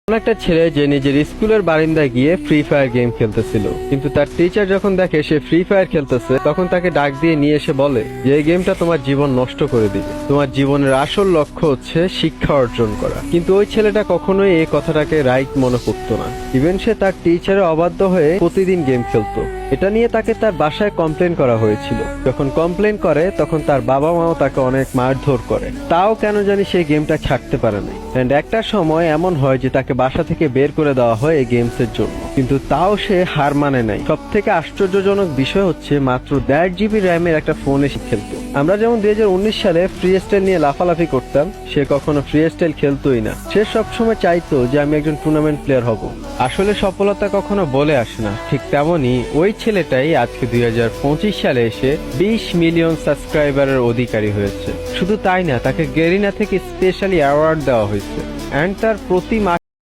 একটা ছেলে যে নিজের স্কুলের বারিন্দায় গিয়ে ফ্রি ফায়ার গেম খেলতেছিল, কিন্তু তার টিচার যখন দেখে সে ফ্রি ফায়ার খেলতেছে তখন তাকে ডাক দিয়ে নিয়ে এসে বলে যে এই গেমটা তোমার জীবন নষ্ট করে দিবে, তোমার জীবনের আসল লক্ষ্য হচ্ছে শিক্ষা অর্জন করা। কিন্তু ওই ছেলেটা কখনোই এই কথাটাকে রাইট মনে করতো না। ইভেন সে তার টিচারে অবাধ্য হয়ে প্রতিদিন গেম খেলতো। এটা নিয়ে তাকে তার বাসায় কমপ্লেন করা হয়েছিল। যখন কমপ্লেন করে তখন তার বাবা মাও তাকে অনেক মারধর করে, তাও কেন জানি সেই গেমটা ছাড়তে পারে নাই। এন্ড একটা সময় এমন হয় যে তাকে বাসা থেকে বের করে দেওয়া হয় এই গেমসের জন্য, কিন্তু তাও সে হার মানে নাই। সব থেকে আশ্চর্যজনক বিষয় হচ্ছে মাত্র 1.5 GB র্যামের একটা ফোনে সে খেলতো। আমরা যেমন 2019 সালে ফ্রি স্টাইল নিয়ে লাফালাফি করতাম, সে কখনো ফ্রি স্টাইল খেলতোই না। সে সবসময় চাইতো যে আমি একজন টুর্নামেন্ট প্লেয়ার হব। আসলে সফলতা কখনো বলে আসে না, ঠিক তেমনই ওই ছেলেটাই আজকে 2025 সালে এসে 20 মিলিয়ন সাবস্ক্রাইবারের অধিকারী হয়েছে। শুধু তাই না, তাকে গেরিনা থেকে স্পেশালি অ্যাওয়ার্ড দেওয়া হয়েছে। অ্যান্ড তার প্রতি